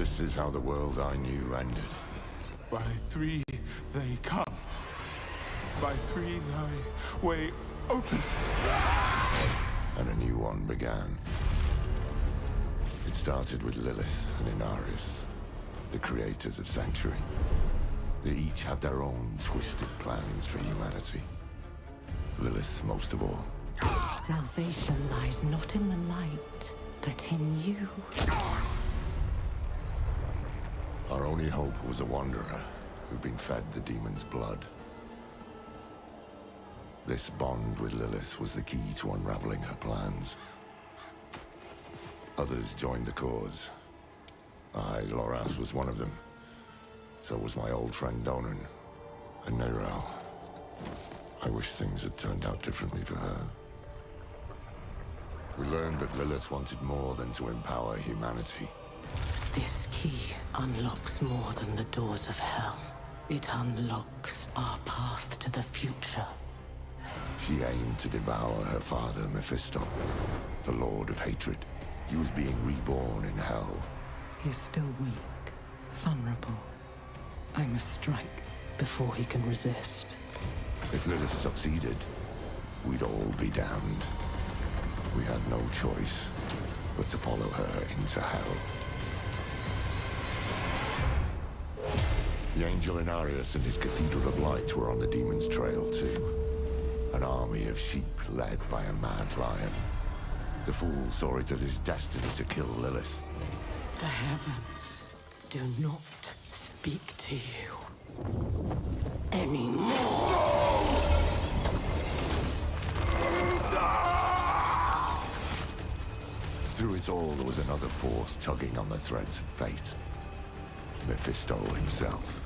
This is how the world I knew ended. By three they come. By three thy way opens. And a new one began. It started with Lilith and Inarius, the creators of Sanctuary. They each had their own twisted plans for humanity. Lilith most of all. Salvation lies not in the light, but in you. Our only hope was a wanderer who'd been fed the demon's blood. This bond with Lilith was the key to unraveling her plans. Others joined the cause. I, Loras, was one of them. So was my old friend Donan, and Neyrelle. I wish things had turned out differently for her. We learned that Lilith wanted more than to empower humanity. This key unlocks more than the doors of hell. It unlocks our path to the future. She aimed to devour her father, Mephisto, the Lord of Hatred. He was being reborn in hell. He's still weak, vulnerable. I must strike before he can resist. If Lilith succeeded, we'd all be damned. We had no choice but to follow her into hell. The Angel Inarius and his Cathedral of Light were on the demon's trail too. An army of sheep led by a mad lion. The fool saw it as his destiny to kill Lilith. The heavens do not speak to you anymore. Through it all, there was another force tugging on the threads of fate. Mephisto himself.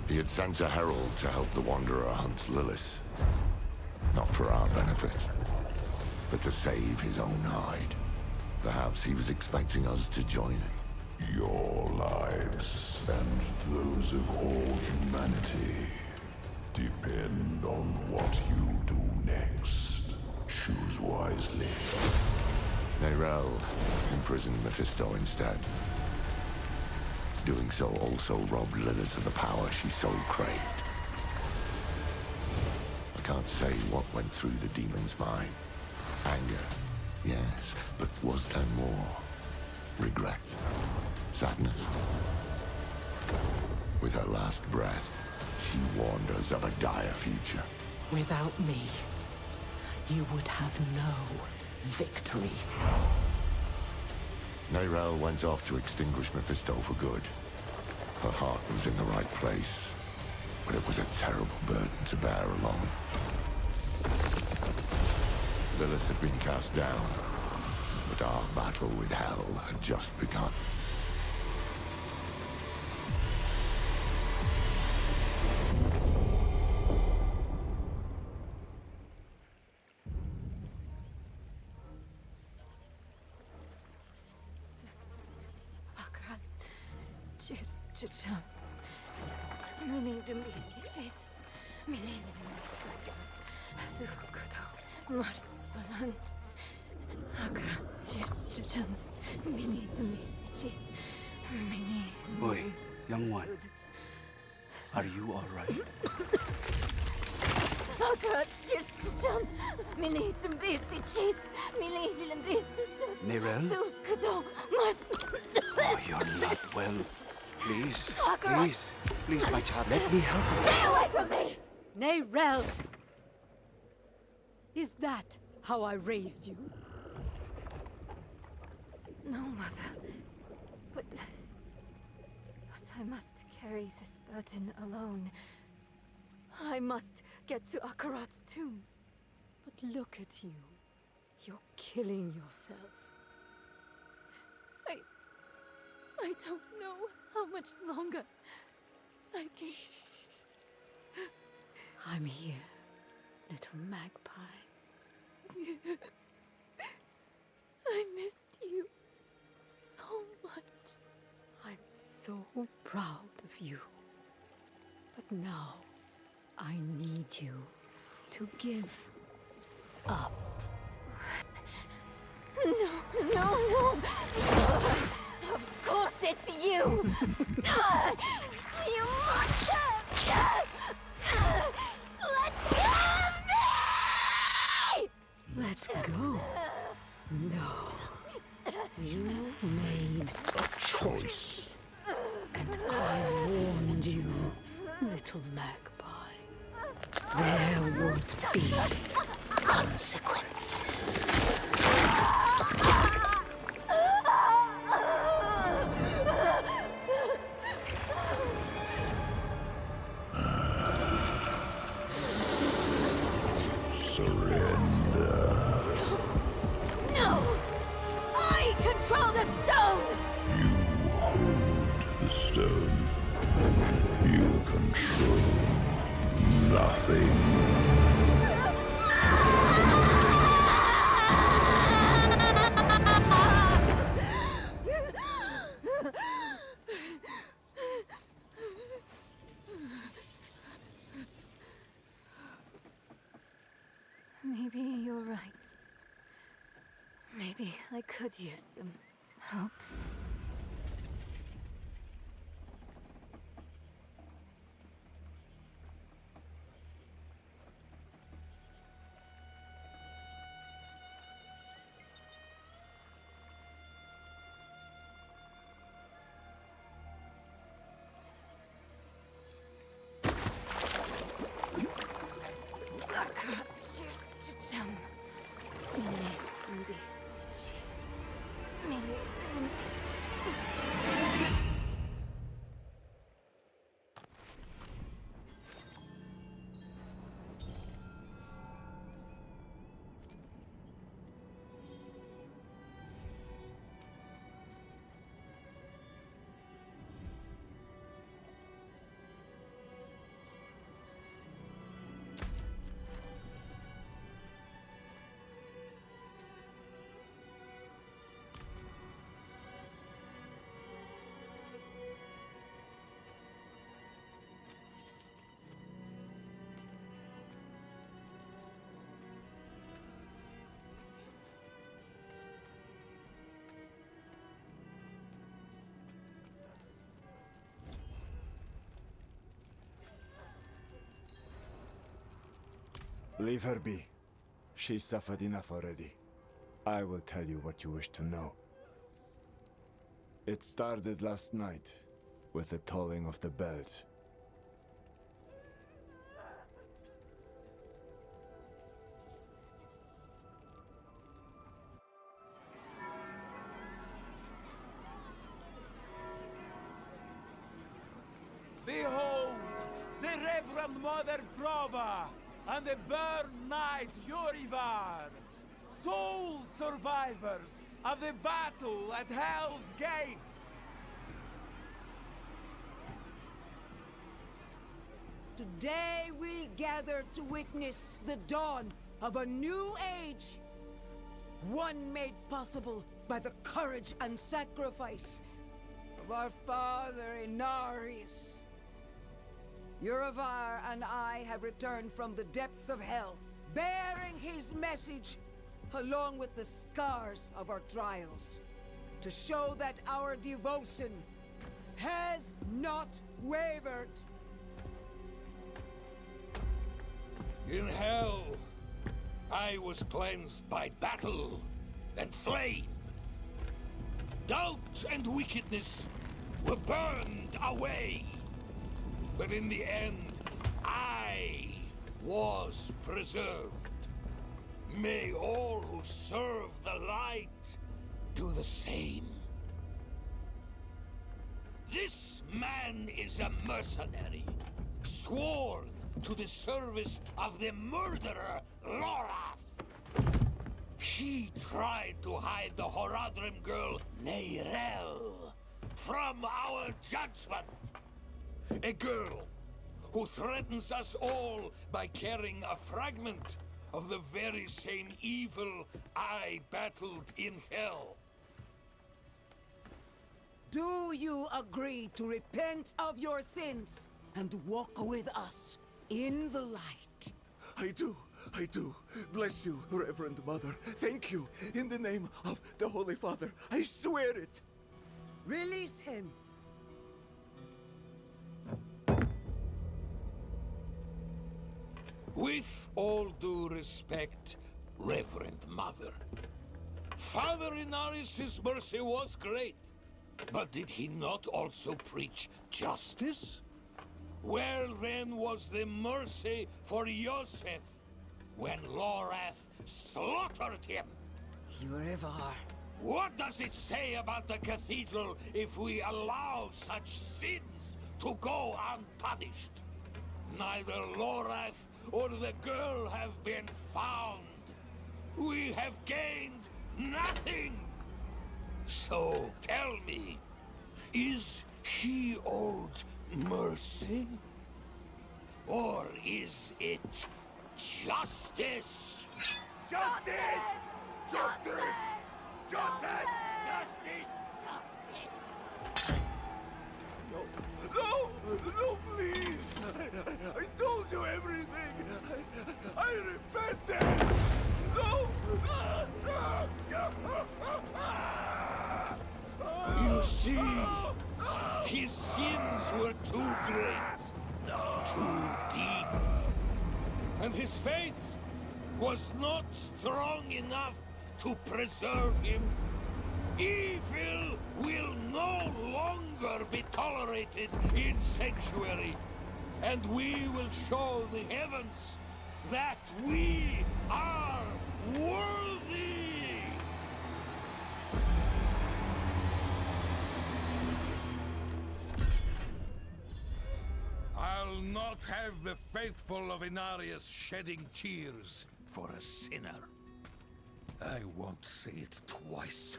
He had sent a herald to help the Wanderer hunt Lilith. Not for our benefit, but to save his own hide. Perhaps he was expecting us to join him. Your lives and those of all humanity depend on what you do next. Choose wisely. Neyrelle imprisoned Mephisto instead. Doing so also robbed Lilith of the power she so craved. I can't say what went through the demon's mind. Anger, yes, but was there more? Regret? Sadness? With her last breath, she warned us of a dire future. Without me, you would have no victory. Neyrelle went off to extinguish Mephisto for good. Her heart was in the right place, but it was a terrible burden to bear alone. Lilith had been cast down, but our battle with hell had just begun. Çiçeğim, mini demeyeceğiz, mini demeyeceğiz. Zukudo, Mart solan, akra çiçeğim, mini demeyeceğiz, mini. Boy, young one, are you all right? Akra çiçeğim, mini demeyeceğiz, mini demeyeceğiz. Neyrelle? Zukudo, Mart. Oh, you're not well. Please, my child, let me help you. Stay away from me! Neyrelle! Is that how I raised you? No, Mother. But I must carry this burden alone. I must get to Akarat's tomb. But look at you. You're killing yourself. I don't know how much longer I can... I'm here, little magpie. I missed you so much. I'm so proud of you. But now, I need you to give up. No. Of course It's you! You monster! Let go of me! Let's go. No. You made a choice. And I warned you, little magpie. There would be consequences. Surrender. No! I control the stone! You hold the stone. You control nothing. Maybe you're right. Maybe I could use some help. Leave her be. She suffered enough already. I will tell you what you wish to know. It started last night, with the tolling of the bells. Behold, the Reverend Mother Prova and the Burn Knight Yorivar, sole survivors of the battle at Hell's Gate. Today we gather to witness the dawn of a new age. One made possible by the courage and sacrifice of our father Inarius. Yorivar and I have returned from the depths of hell, bearing his message along with the scars of our trials, to show that our devotion has not wavered. In hell, I was cleansed by battle and flame. Doubt and wickedness were burned away. But in the end, I was preserved. May all who serve the light do the same. This man is a mercenary, sworn to the service of the murderer, Lorath. He tried to hide the Horadrim girl, Neyrel, from our judgment. A girl who threatens us all by carrying a fragment of the very same evil I battled in hell. Do you agree to repent of your sins and walk with us in the light? I do. Bless you, Reverend Mother. Thank you. In the name of the Holy Father, I swear it. Release him! With all due respect, Reverend Mother, Father Inarius' mercy was great, but did he not also preach justice? Where then was the mercy for Yosef when Lorath slaughtered him? Yurivar. What does it say about the cathedral if we allow such sins to go unpunished? Neither Lorath or the girl have been found. We have gained nothing. So tell me, is he owed mercy? Or is it justice? Justice! Justice! Justice! Justice! No! No, please! I told you everything! I repented! No! You see, his sins were too great, too deep, and his faith was not strong enough to preserve him. Evil will no longer be tolerated in Sanctuary, and we will show the heavens that we are worthy! I'll not have the faithful of Inarius shedding tears for a sinner. I won't say it twice.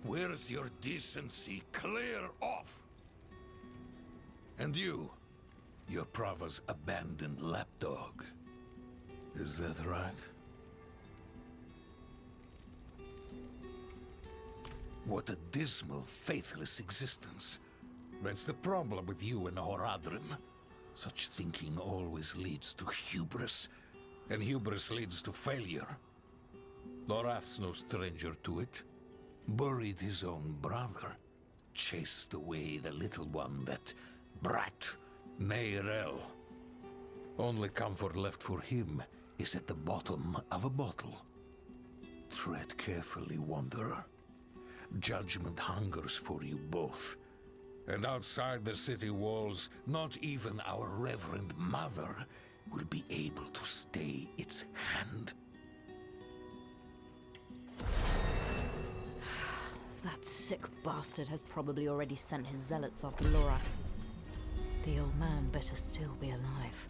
Where's your decency? Clear off! And you, your Prava's abandoned lapdog. Is that right? What a dismal, faithless existence. That's the problem with you and Horadrim. Such thinking always leads to hubris, and hubris leads to failure. Lorath's no stranger to it. Buried his own brother. Chased away the little one, that brat, Neyrel. Only comfort left for him is at the bottom of a bottle. Tread carefully, Wanderer. Judgment hungers for you both. And outside the city walls, not even our Reverend Mother will be able to stay its hand. That sick bastard has probably already sent his zealots after Laura. The old man better still be alive.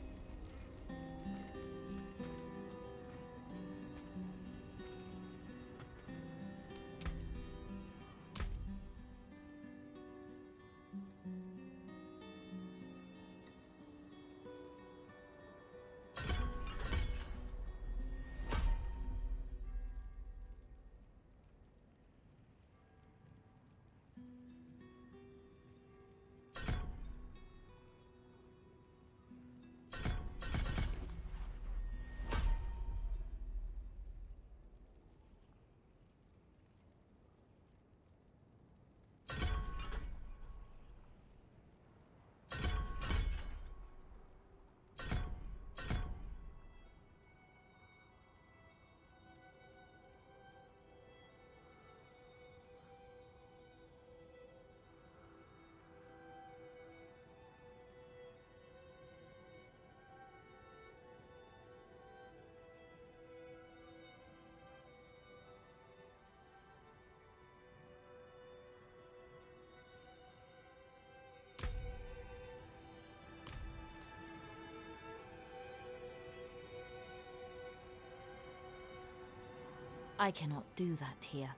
I cannot do that here.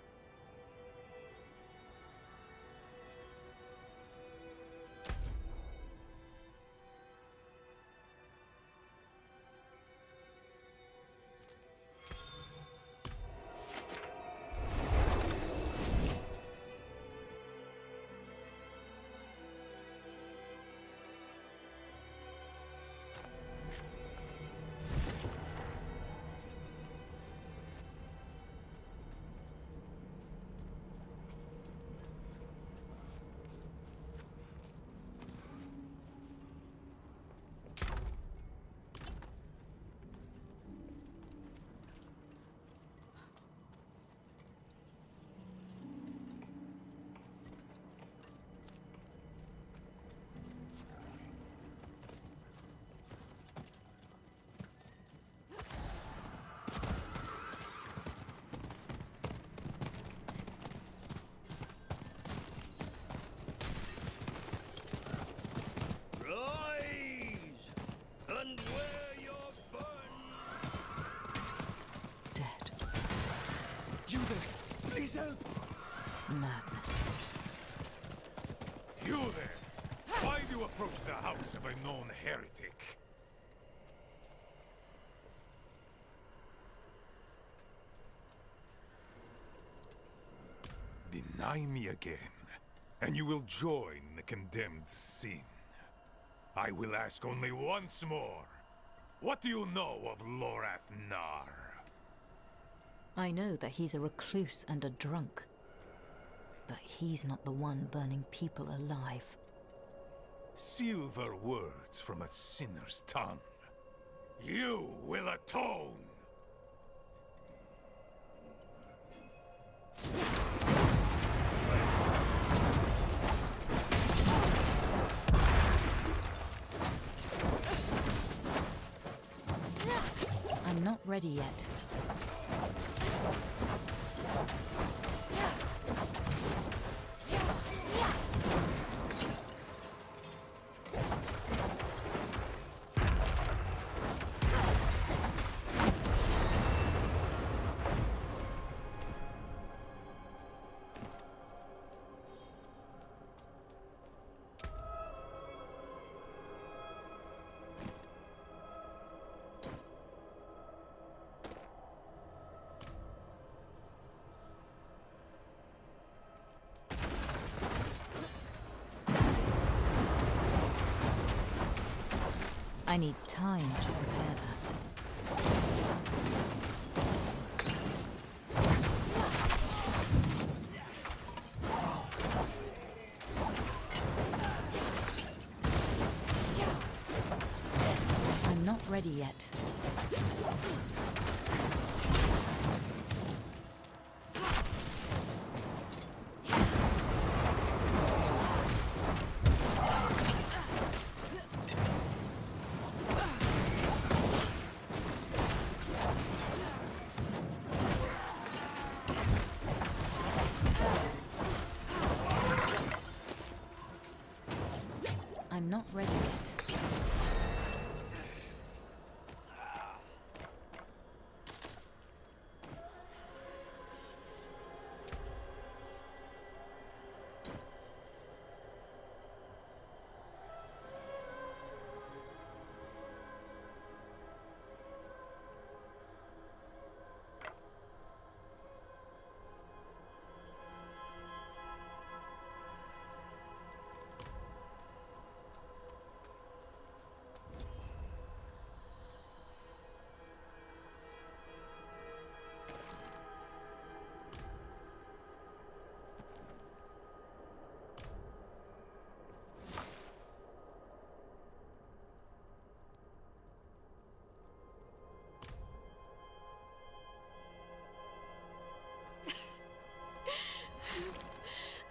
of a known heretic. Deny me again, and you will join the condemned sin. I will ask only once more. What do you know of Lorath Nar? I know that he's a recluse and a drunk. But he's not the one burning people alive. Silver words from a sinner's tongue. You will atone! I'm not ready yet. I need time to prepare that. I'm not ready yet. I'm not ready yet.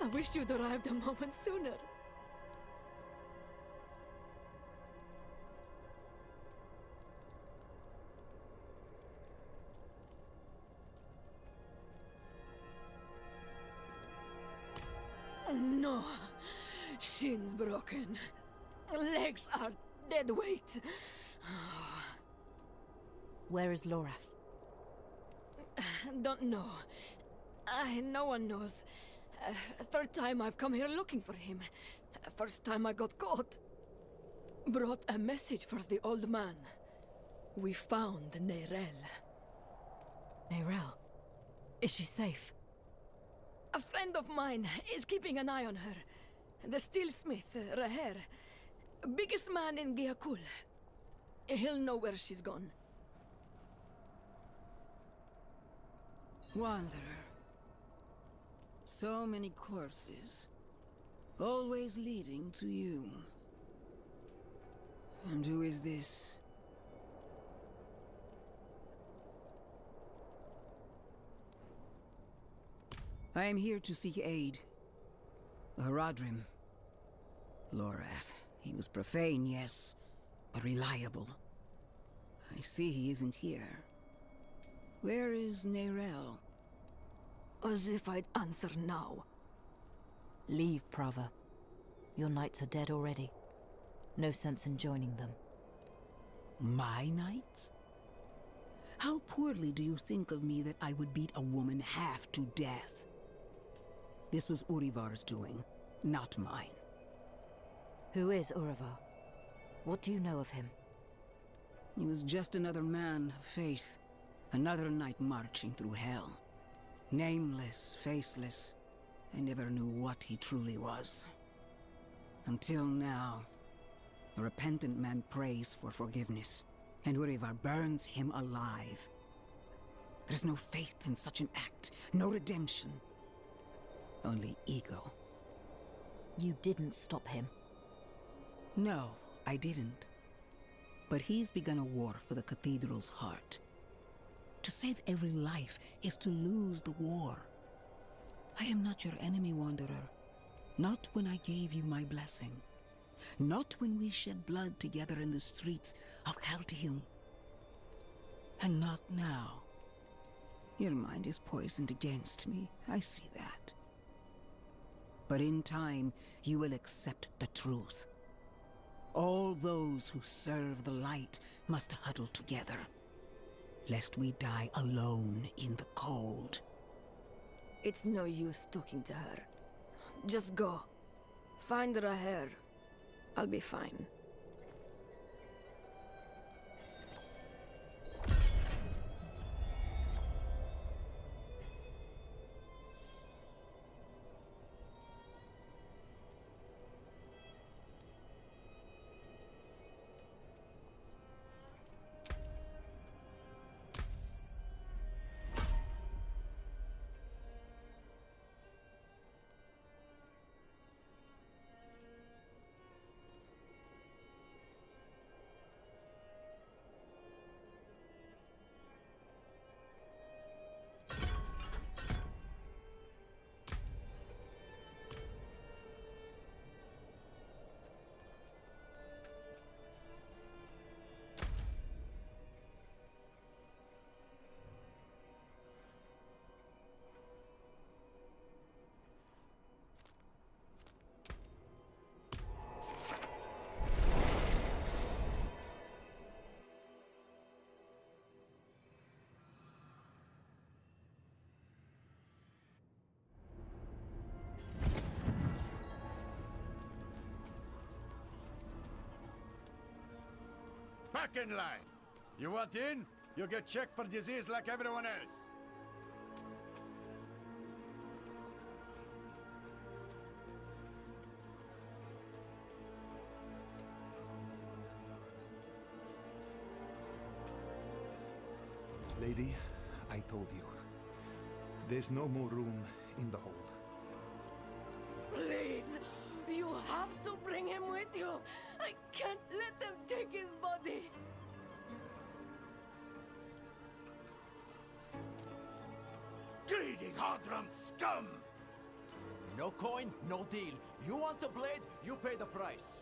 I wish you'd arrived a moment sooner. No. Shins broken. Legs are dead weight. Where is Lorath? Don't know. No one knows. Third time I've come here looking for him. First time I got caught. Brought a message for the old man. We found Neyrelle. Neyrelle? Is she safe? A friend of mine is keeping an eye on her. The steelsmith, Raher. Biggest man in Giakul. He'll know where she's gone. Wanderer. So many corpses. Always leading to you. And who is this? I am here to seek aid. Haradrim. Lorath. He was profane, yes, but reliable. I see he isn't here. Where is Neyrelle? As if I'd answer now. Leave, Prava. Your knights are dead already. No sense in joining them. My knights? How poorly do you think of me that I would beat a woman half to death? This was Urivar's doing, not mine. Who is Urivar? What do you know of him? He was just another man of faith. Another knight marching through hell. Nameless, faceless. I never knew what he truly was. Until now. A repentant man prays for forgiveness, and Urivar burns him alive. There's no faith in such an act, no redemption. Only ego. You didn't stop him. No, I didn't. But he's begun a war for the cathedral's heart. To save every life is to lose the war. I am not your enemy, Wanderer. Not when I gave you my blessing. Not when we shed blood together in the streets of Caldeum. And not now. Your mind is poisoned against me, I see that. But in time, you will accept the truth. All those who serve the light must huddle together, lest we die alone in the cold. It's no use talking to her. Just go. Find Raher. I'll be fine. Back in line. You want in? You get checked for disease like everyone else. Lady, I told you. There's no more room in the hold. Please! You have to bring him with you! I can't let them take his body! Greedy Hogrum scum! No coin, no deal. You want the blade, you pay the price.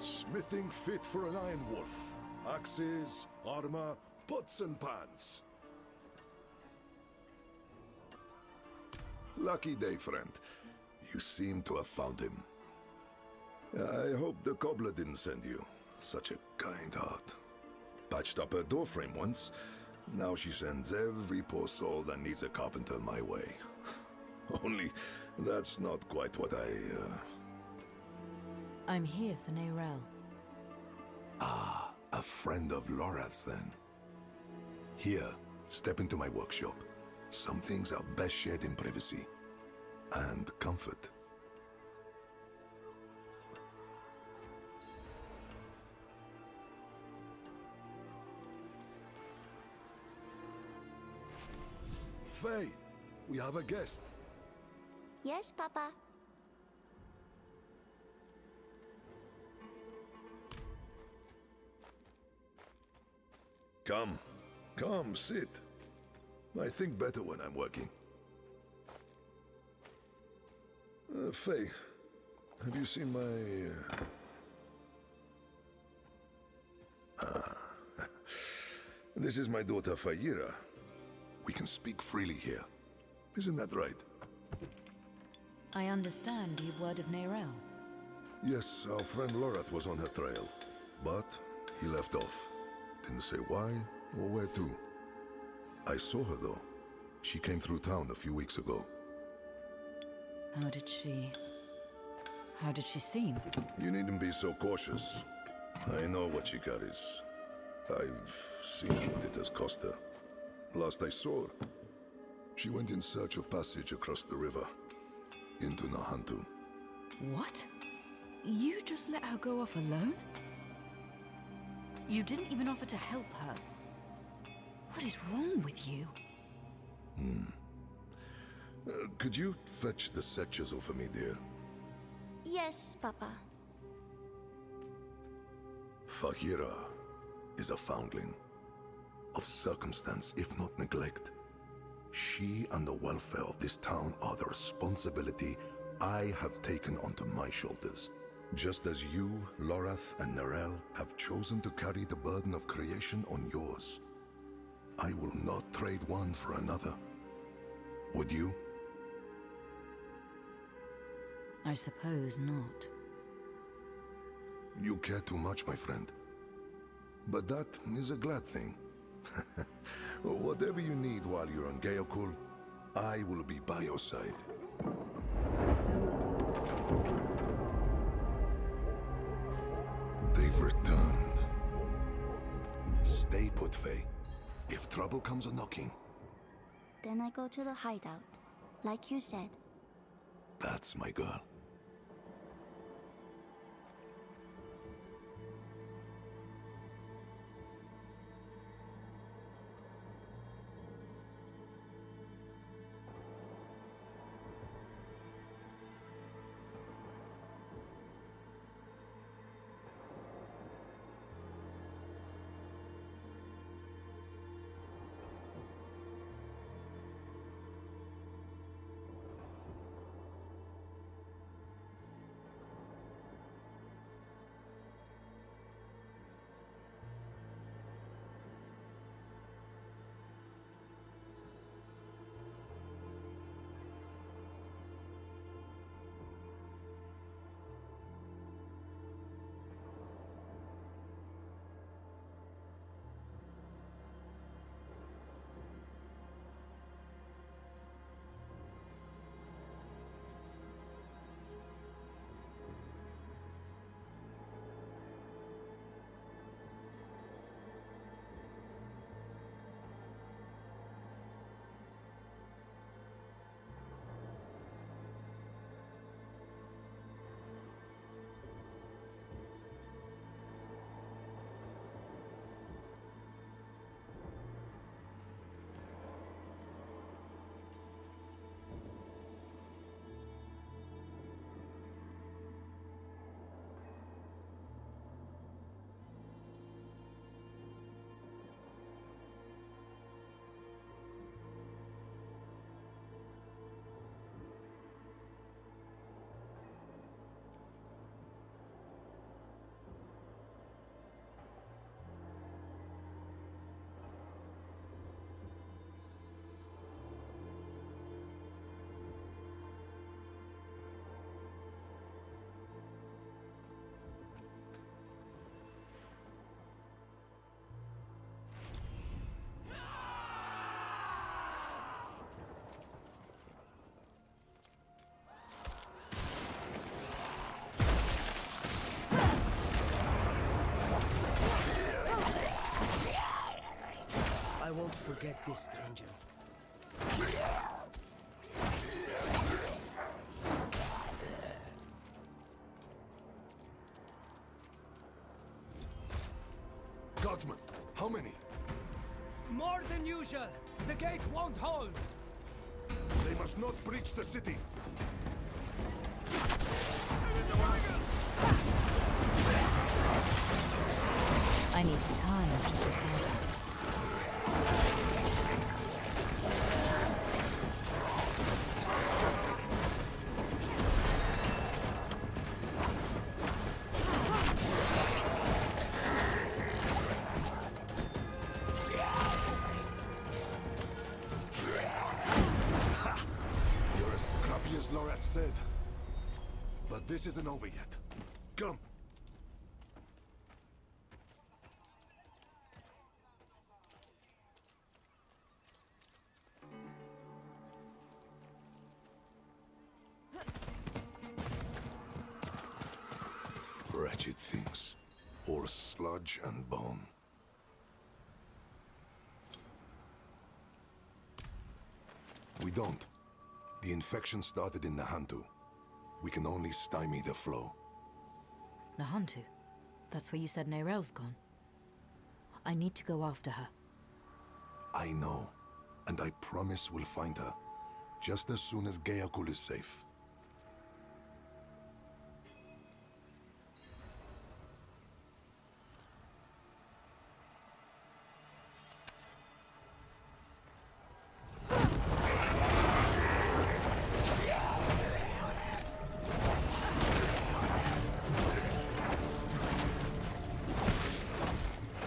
Smithing fit for an Iron Wolf. Axes, armor, pots and pans. Lucky day, friend. You seem to have found him. I hope the cobbler didn't send you. Such a kind heart. Patched up her doorframe once. Now she sends every poor soul that needs a carpenter my way. Only, that's not quite what I'm here for Neyrelle. Ah, a friend of Lorath's then. Here, step into my workshop. Some things are best shared in privacy. And comfort. Faye, we have a guest. Yes, Papa. Come, sit. I think better when I'm working. Faye, have you seen my... This is my daughter, Fayira. We can speak freely here. Isn't that right? I understand you've word of Neyrelle. Yes, our friend Lorath was on her trail, but he left off. Didn't say why or where to. I saw her though. She came through town a few weeks ago. How did she seem? You needn't be so cautious. I know what she carries. I've seen what it has cost her. Last I saw her, she went in search of passage across the river, into Nahantu. What? You just let her go off alone? You didn't even offer to help her. What is wrong with you? Could you fetch the set chisel for me, dear? Yes, Papa. Fahira is a foundling. Of circumstance, if not neglect. She and the welfare of this town are the responsibility I have taken onto my shoulders. Just as you, Lorath, and Nerel have chosen to carry the burden of creation on yours. I will not trade one for another. Would you? I suppose not. You care too much, my friend. But that is a glad thing. Whatever you need while you're on Geokul, I will be by your side. They've returned. Stay put, Faye. If trouble comes a-knocking... Then I go to the hideout, like you said. That's my girl. I won't forget this, stranger. Guardsmen, how many? More than usual. The gate won't hold. They must not breach the city. I need time to prepare that. You're as scrappy as Lorath said. But this isn't over yet. Come. much it thinks. Or sludge and bone. We don't. The infection started in Nahantu. We can only stymie the flow. Nahantu? That's where you said Neyrel's gone. I need to go after her. I know. And I promise we'll find her. Just as soon as Gayakul is safe.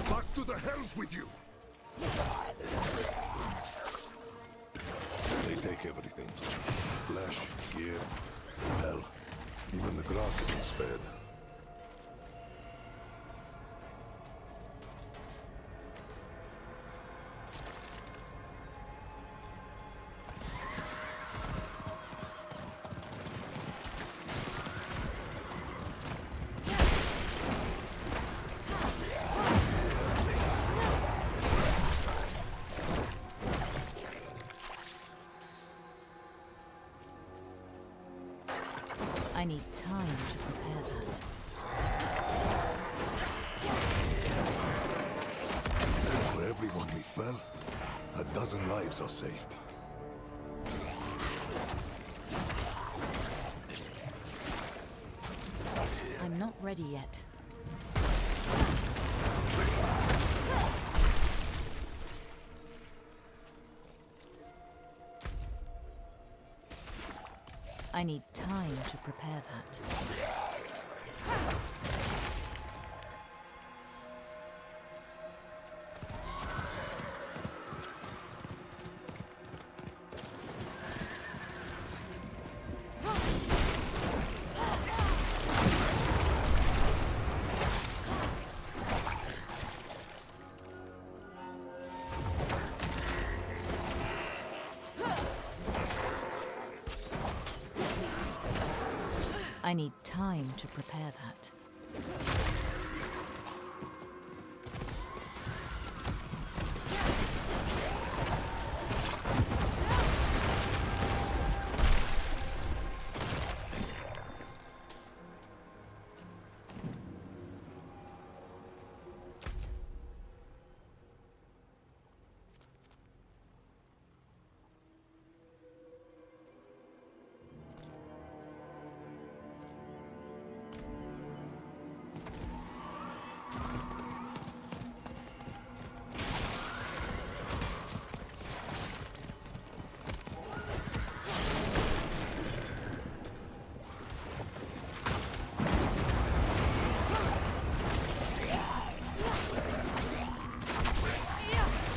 Back to the hells with you! They take everything. Flesh, gear, hell. Even the grass isn't spared. I need time to prepare that. For everyone we fell, a dozen lives are saved. I'm not ready yet. I need time to prepare that. I need time to prepare that.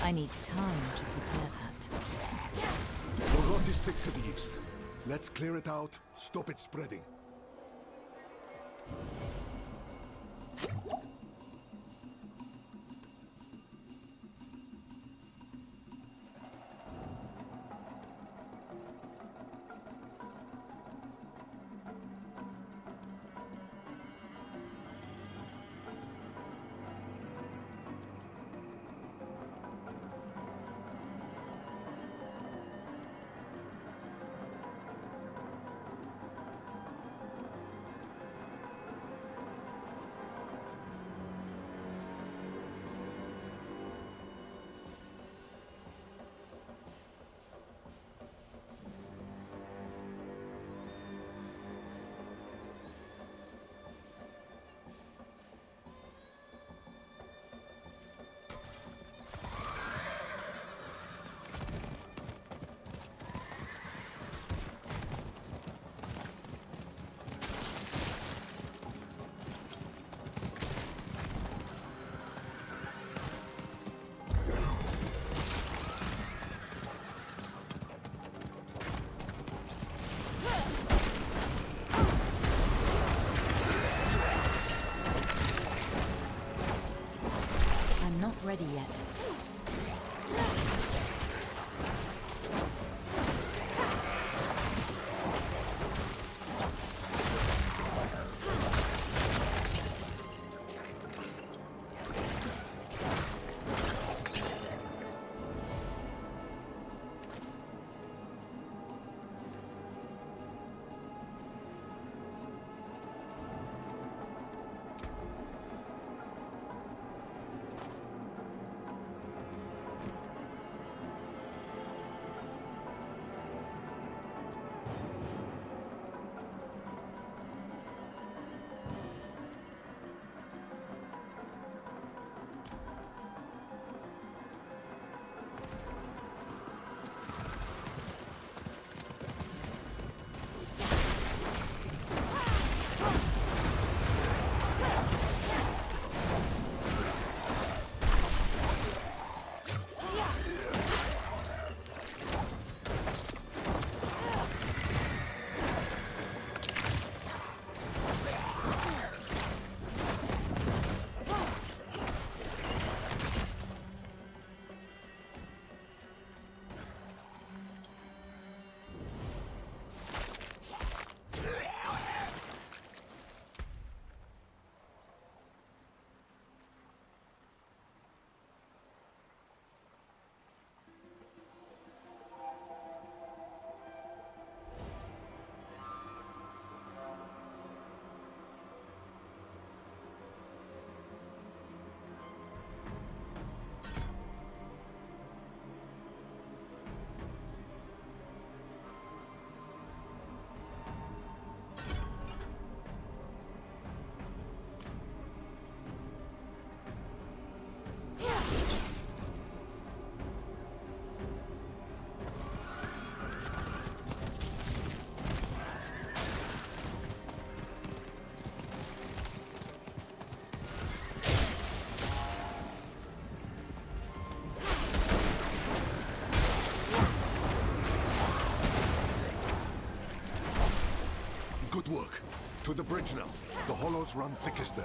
I need time to prepare that. The rot is thick to the east. Let's clear it out, stop it spreading. I'm not ready yet. To the bridge now. The hollows run thickest there.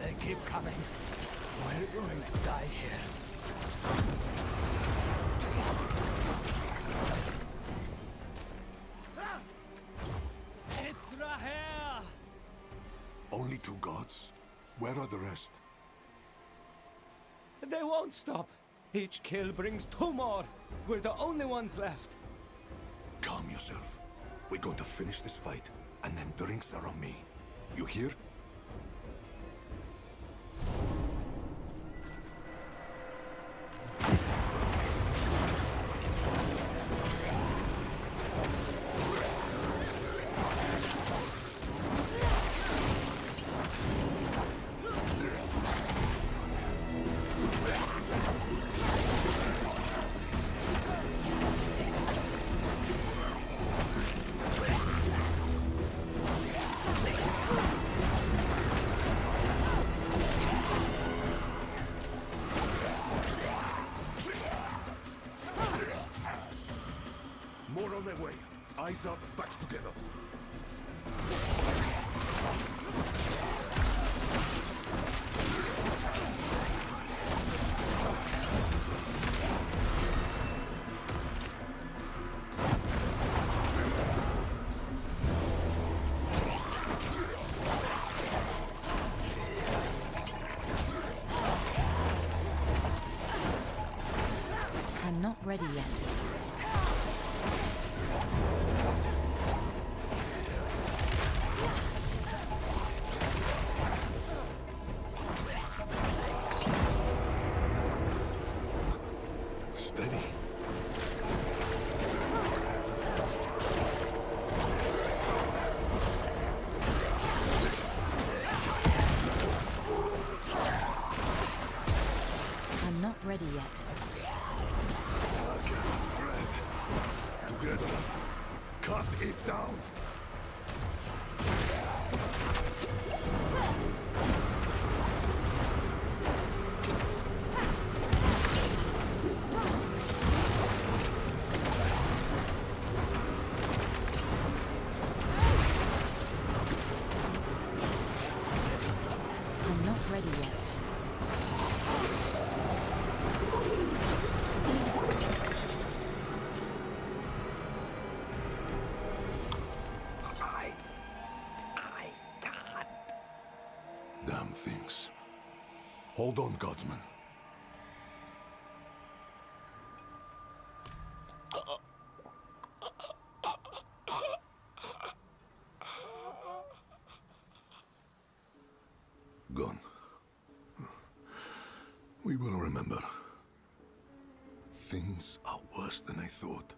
They keep coming. We're going to die here. It's Rahel! Only 2 gods? Where are the rest? They won't stop. Each kill brings 2 more. We're the only ones left. Calm yourself. We're going to finish this fight, and then drinks are on me. You hear? More on their way. Eyes up, backs together. I'm not ready yet. Steady. I'm not ready yet. Together. Cut it down. I'm not ready yet. Damn things. Hold on, Godsman. Gone. We will remember. Things are worse than I thought.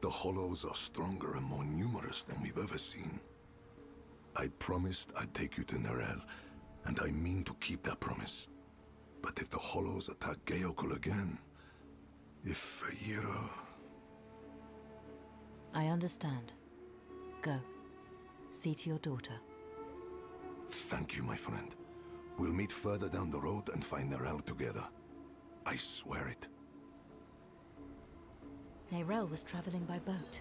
The Hollows are stronger and more numerous than we've ever seen. I promised I'd take you to Nerel, and I mean to keep that promise. But if the Hollows attack Geokul again, if Yira... I understand. Go. See to your daughter. Thank you, my friend. We'll meet further down the road and find Nerel together. I swear it. Nerel was traveling by boat.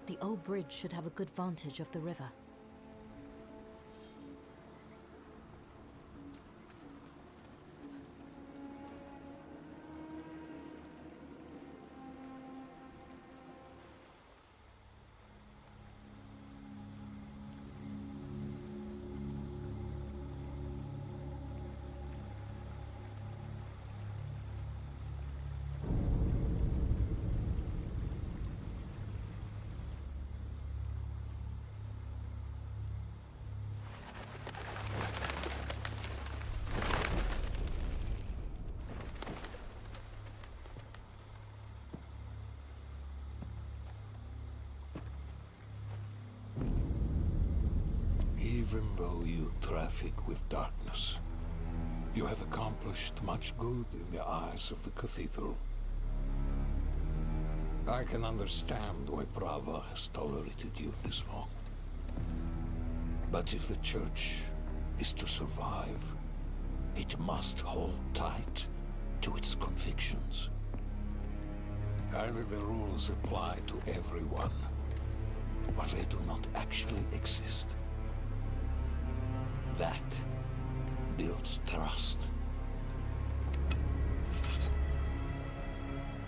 The old bridge should have a good vantage of the river. Even though you traffic with darkness, You have accomplished much good in the eyes of the cathedral. I can understand why Brava has tolerated you this long. But if the Church is to survive, it must hold tight to its convictions. Either the rules apply to everyone, or they do not actually exist. That builds trust.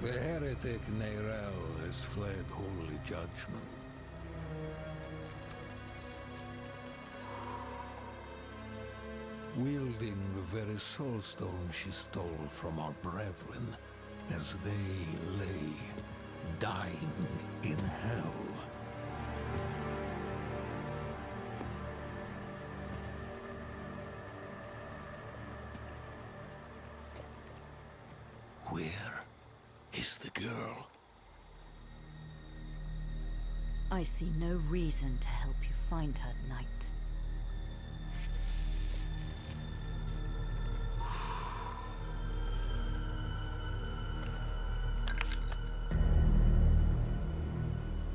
The heretic Neyrel has fled holy judgment. Wielding the very soulstone she stole from our brethren as they lay dying in hell. Where is the girl? I see no reason to help you find her, Knight.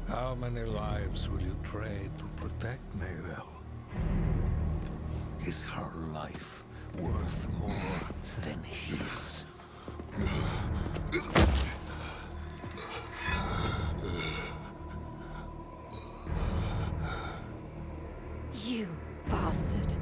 How many lives will you trade to protect Neyrel? Is her life worth more than his? You bastard!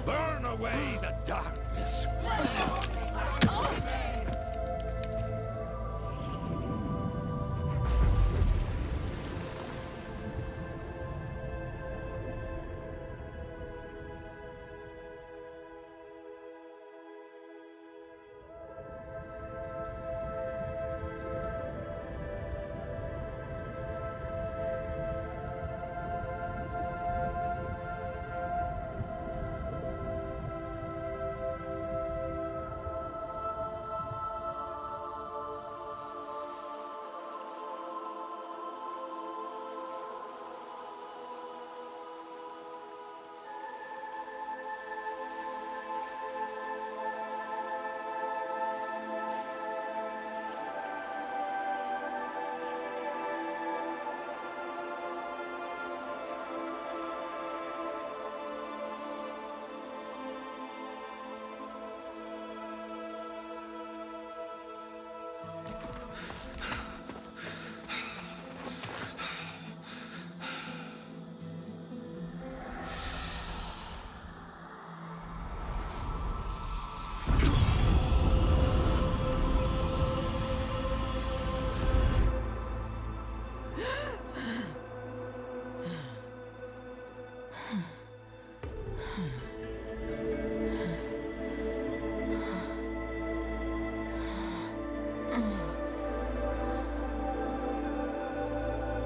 Burn away the darkness!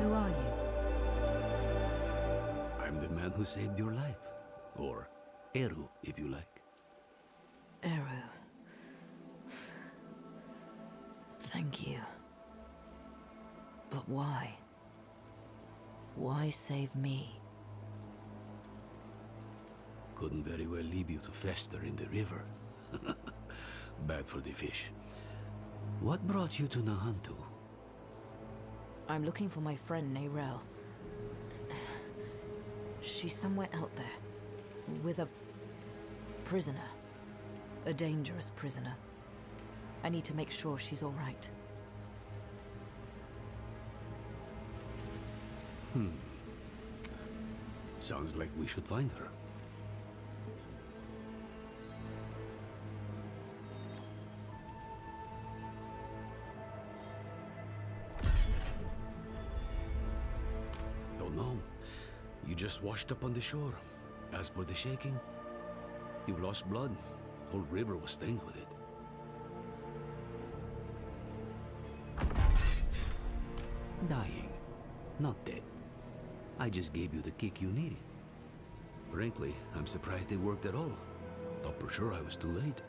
Who are you? I'm the man who saved your life. Or Eru, if you like. Eru. Thank you. But why? Why save me? Couldn't very well leave you to fester in the river. Bad for the fish. What brought you to Nahantu? I'm looking for my friend Neyrel. She's somewhere out there. With a prisoner. A dangerous prisoner. I need to make sure she's all right. Sounds like we should find her. just washed up on the shore. As for the shaking, you lost blood. Whole river was stained with it. Dying, not dead. I just gave you the kick you needed. Frankly, I'm surprised it worked at all. Thought for sure I was too late.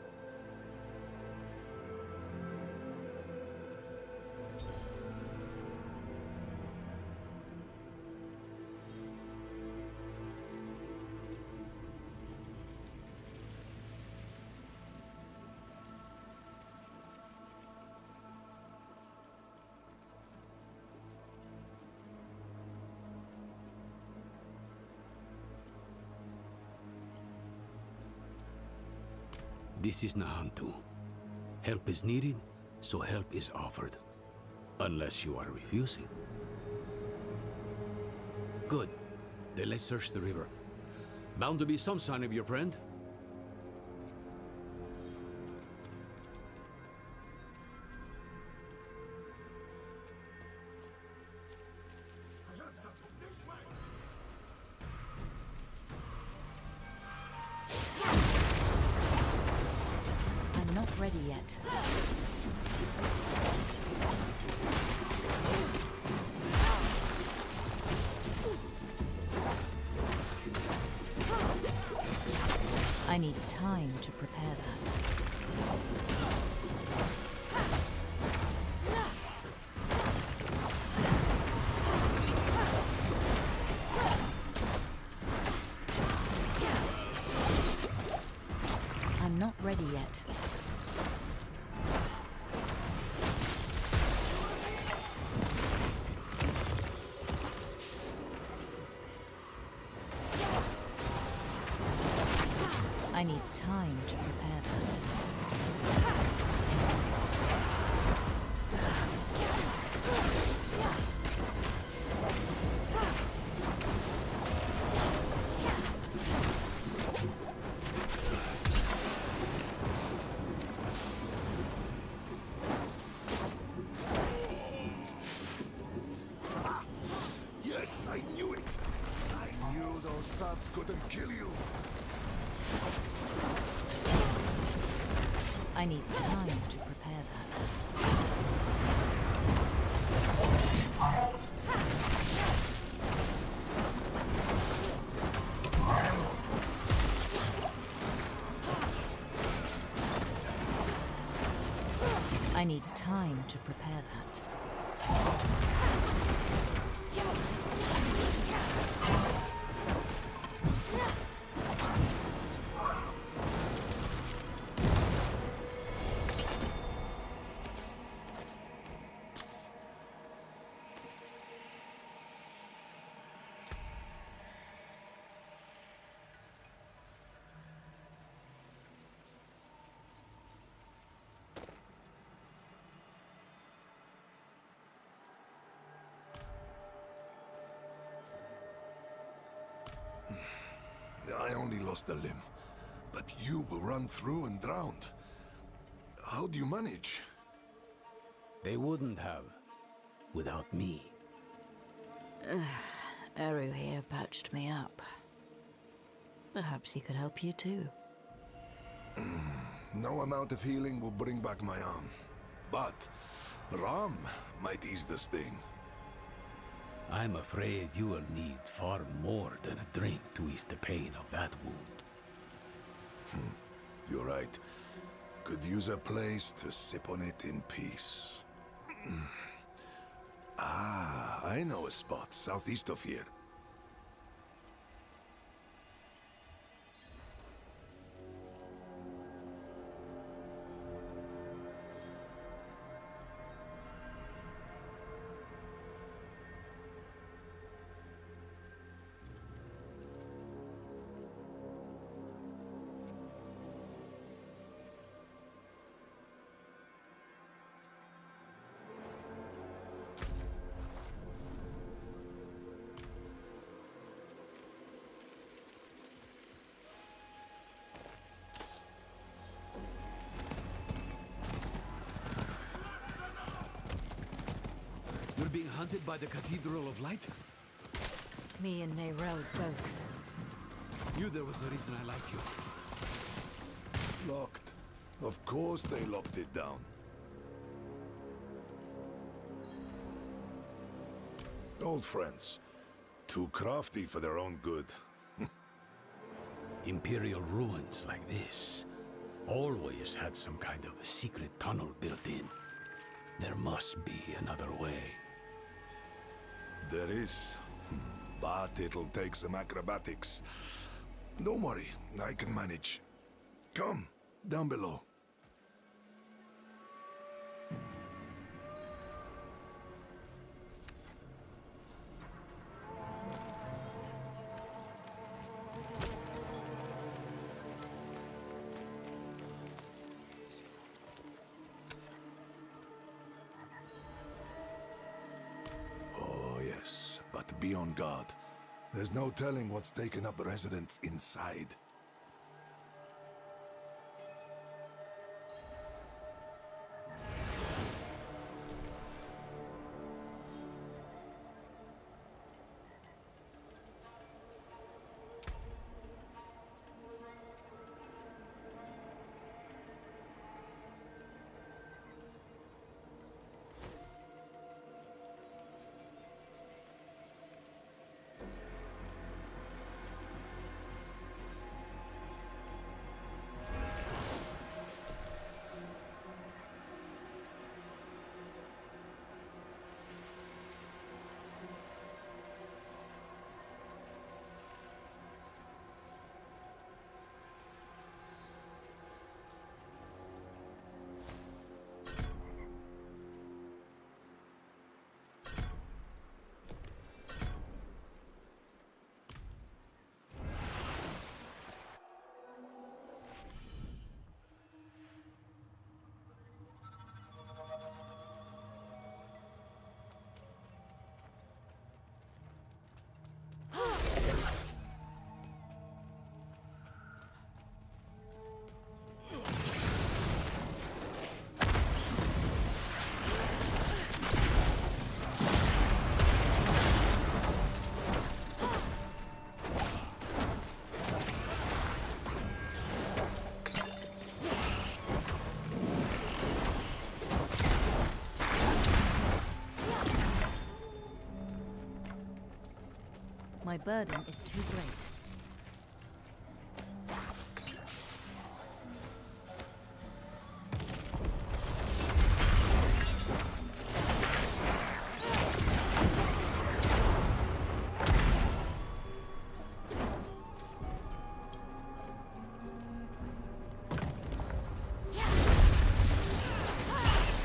This is Nahantu. Help is needed, so help is offered. Unless you are refusing. Good. Then let's search the river. Bound to be some sign of your friend. I heard something this way. I'm not ready yet. I need time to prepare that. I'm not ready yet. I need time to prepare that. Yes, I knew it! I knew those thugs couldn't kill you! I need time to prepare that. I need time to prepare that. I only lost a limb, but you were run through and drowned. How do you manage? They wouldn't have, without me. Eru here patched me up. Perhaps he could help you too. No amount of healing will bring back my arm. But Ram might ease the sting. I'm afraid you will need far more than a drink to ease the pain of that wound. You're right. Could use a place to sip on it in peace. I know a spot southeast of here. We're being hunted by the Cathedral of Light? Me and Neyrel both. Knew there was a reason I liked you. Locked. Of course they locked it down. Old friends. Too crafty for their own good. Imperial ruins like this always had some kind of secret tunnel built in. There must be another way. There is. But it'll take some acrobatics. Don't worry, I can manage. Come, down below. Oh, yes, but be on guard. There's no telling what's taken up residence inside. My burden is too great.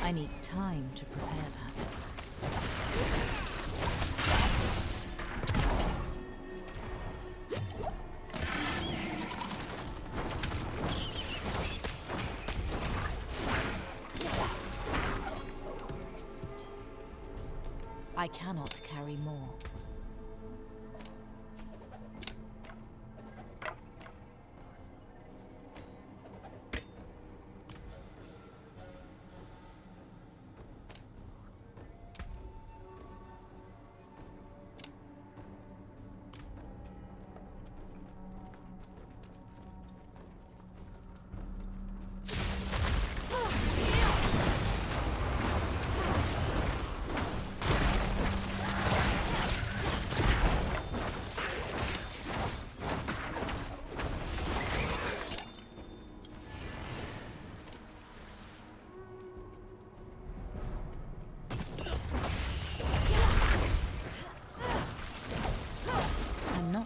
I need time to prepare that. I cannot carry more.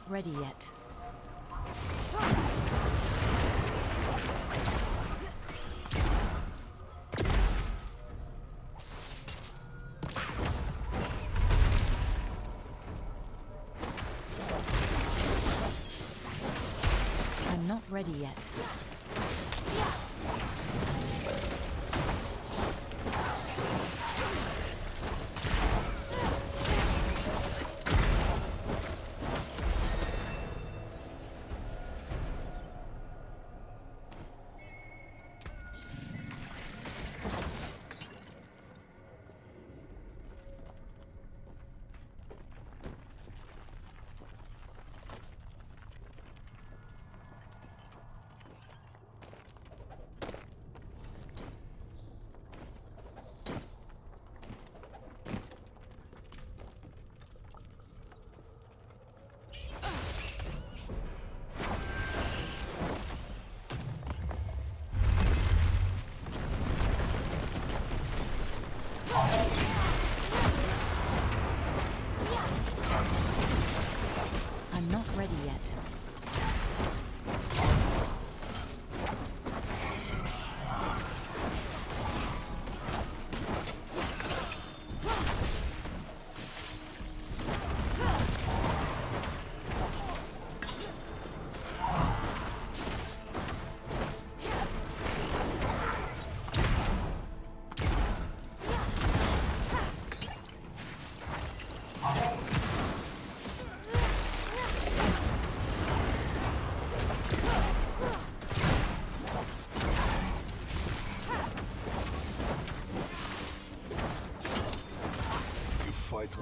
Ready yet. I'm not ready yet.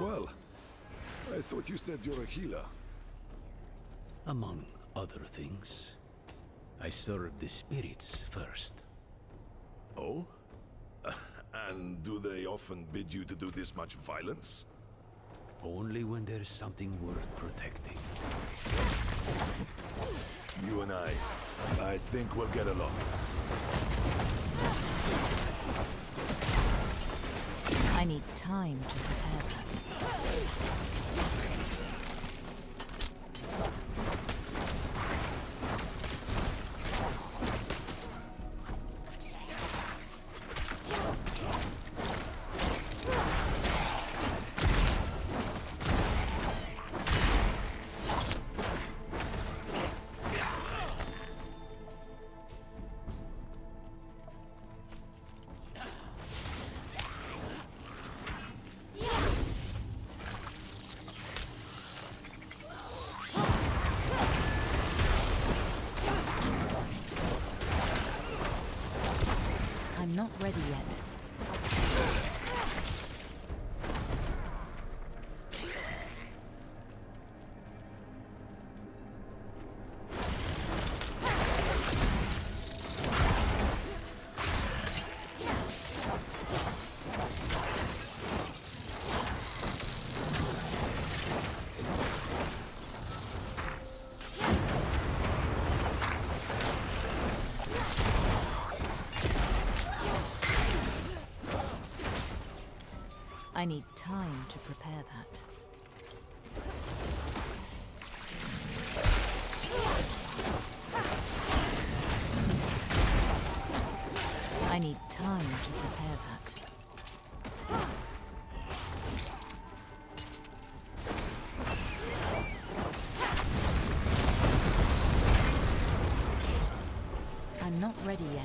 well. I thought you said you're a healer. Among other things, I serve the spirits first. Oh? And do they often bid you to do this much violence? Only when there's something worth protecting. You and I think we'll get along. I need time to prepare that. I'm not ready yet. I need time to prepare that. I need time to prepare that. I'm not ready yet.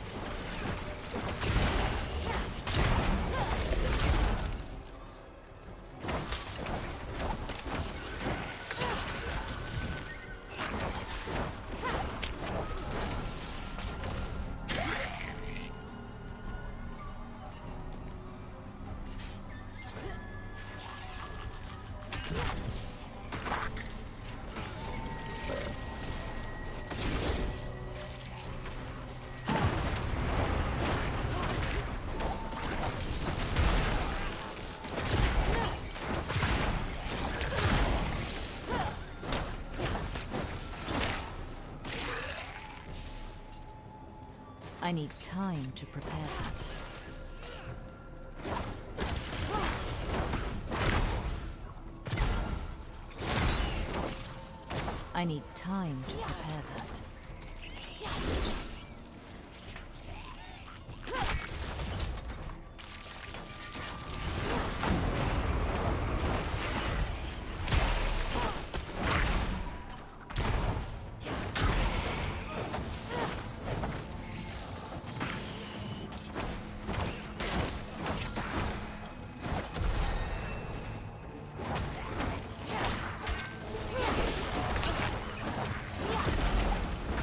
I need time to prepare that. I need time to prepare that.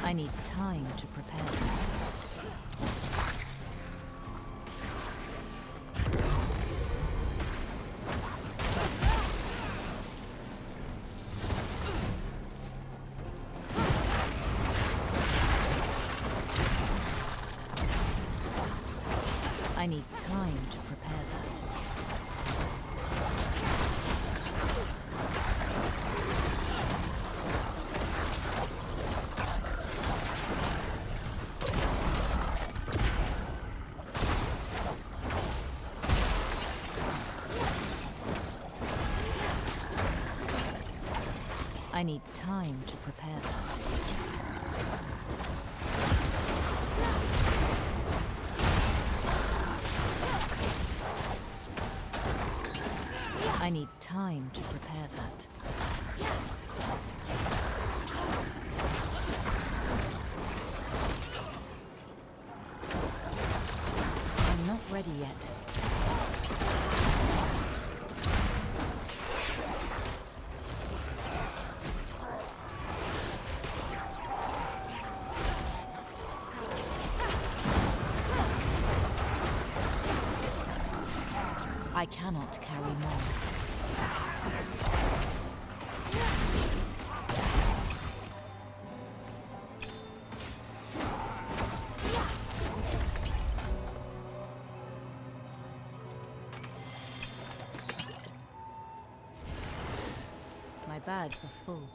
I need time to prepare that. I need time to prepare that. I need time to prepare that. I need time to prepare that. I'm not ready yet. I cannot carry more. My bags are full.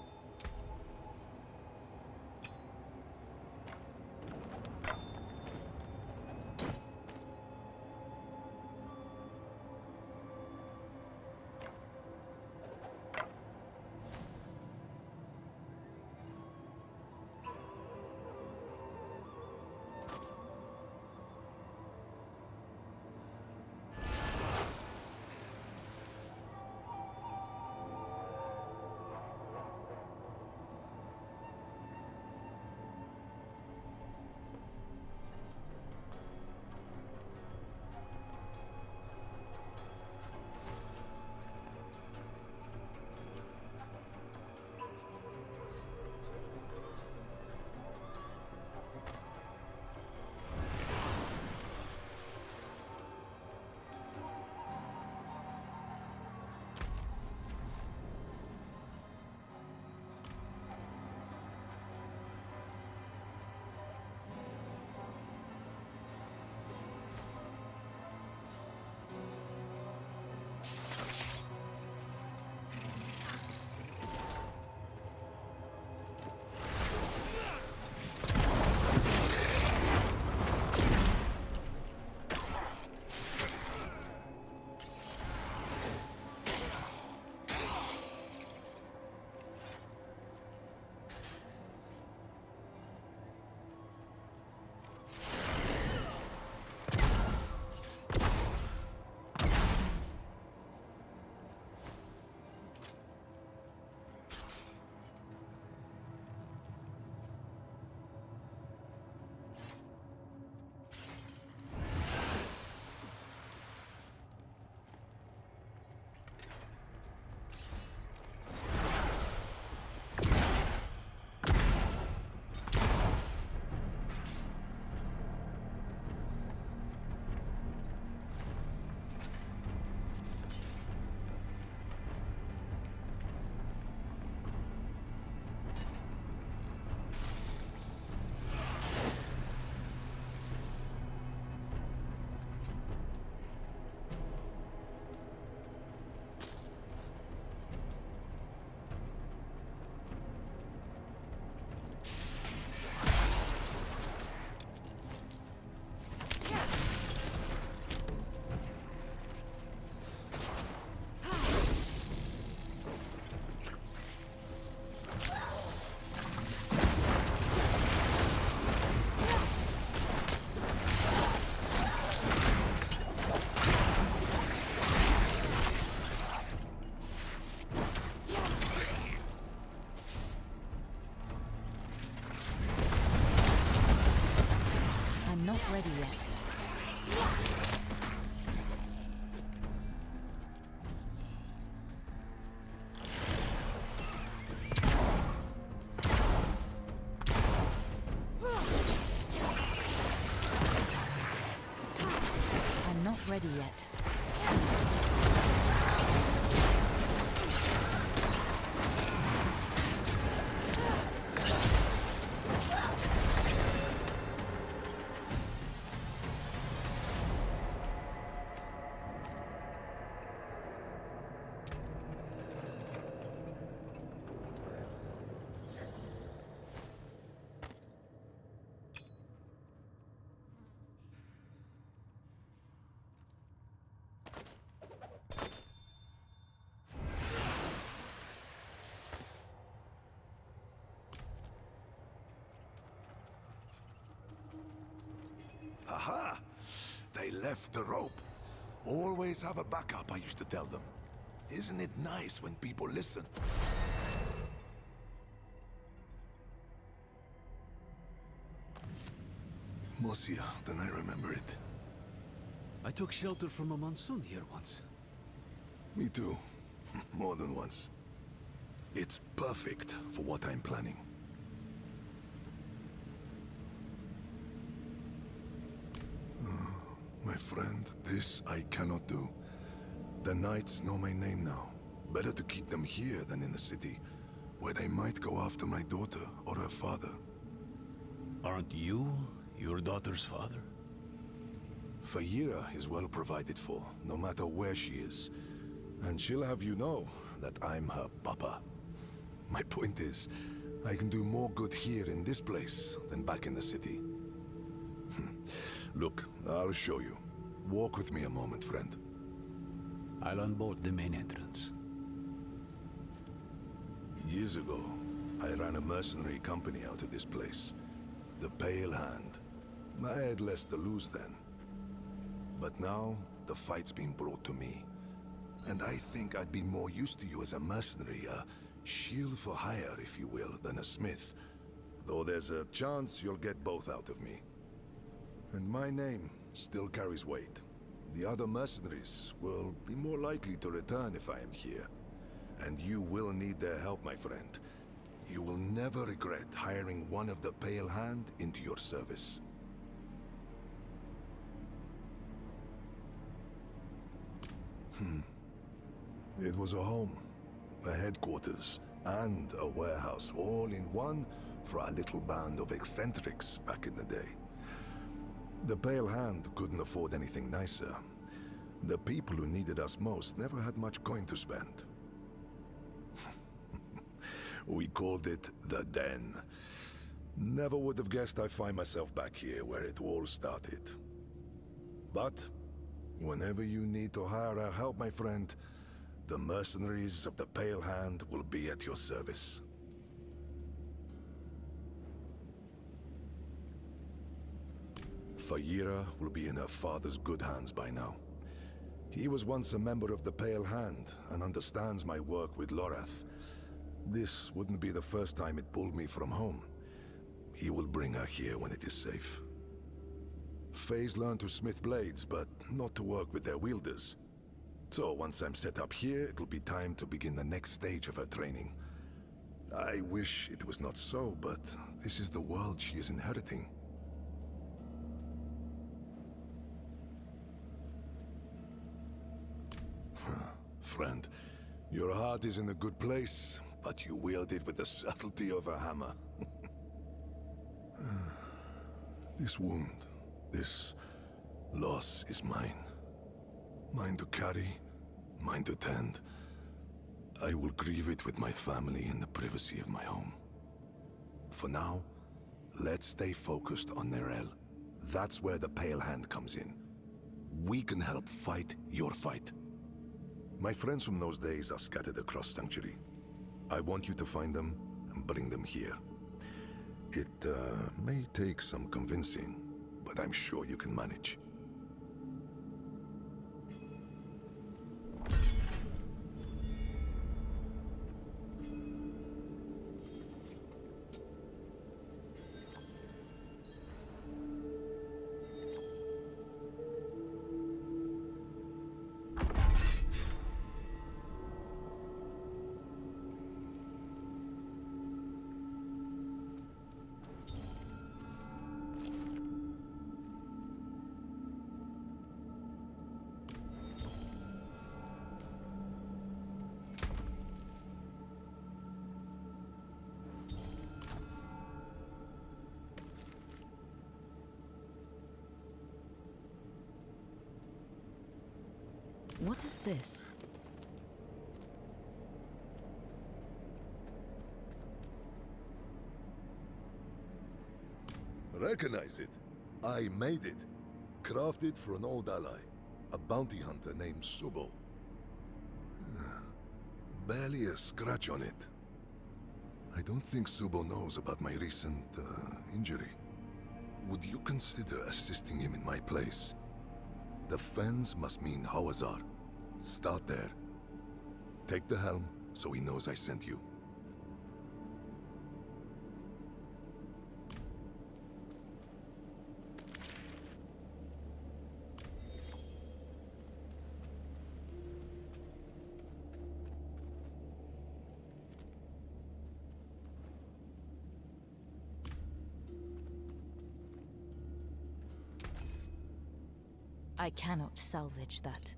Not ready yet. I'm not ready yet. Aha! They left the rope. Always have a backup, I used to tell them. Isn't it nice when people listen? Mosia, then I remember it. I took shelter from a monsoon here once. Me too. More than once. It's perfect for what I'm planning. My friend, this I cannot do. The knights know my name now. Better to keep them here than in the city, where they might go after my daughter or her father. Aren't you your daughter's father? Fayira is well provided for, no matter where she is. And she'll have you know that I'm her papa. My point is, I can do more good here in this place than back in the city. Look, I'll show you. Walk with me a moment, friend. I'll unbolt the main entrance. Years ago, I ran a mercenary company out of this place. The Pale Hand. I had less to lose then. But now, the fight's been brought to me. And I think I'd be more used to you as a mercenary, a shield for hire, if you will, than a smith. Though there's a chance you'll get both out of me. And my name still carries weight. The other mercenaries will be more likely to return if I am here. And you will need their help, my friend. You will never regret hiring one of the Pale Hand into your service. It was a home, a headquarters, and a warehouse, all in one for a little band of eccentrics back in the day. The Pale Hand couldn't afford anything nicer. The people who needed us most never had much coin to spend. We called it the Den. Never would have guessed I'd find myself back here where it all started. But whenever you need to hire our help, my friend, the mercenaries of the Pale Hand will be at your service. Fayira will be in her father's good hands by now. He was once a member of the Pale Hand and understands my work with Lorath. This wouldn't be the first time it pulled me from home. He will bring her here when it is safe. Faye's learned to smith blades, but not to work with their wielders. So once I'm set up here, it'll be time to begin the next stage of her training. I wish it was not so, but this is the world she is inheriting. Friend, your heart is in a good place, but you wield it with the subtlety of a hammer. This wound, this loss is mine. Mine to carry, mine to tend. I will grieve it with my family in the privacy of my home. For now, let's stay focused on Nerel. That's where the Pale Hand comes in. We can help fight your fight. My friends from those days are scattered across Sanctuary. I want you to find them and bring them here. It may take some convincing, but I'm sure you can manage. What is this? Recognize it. I made it. Crafted for an old ally, a bounty hunter named Subo. Barely a scratch on it. I don't think Subo knows about my recent injury. Would you consider assisting him in my place? The Fens must mean Hawazar. Start there. Take the helm so he knows I sent you. I cannot salvage that.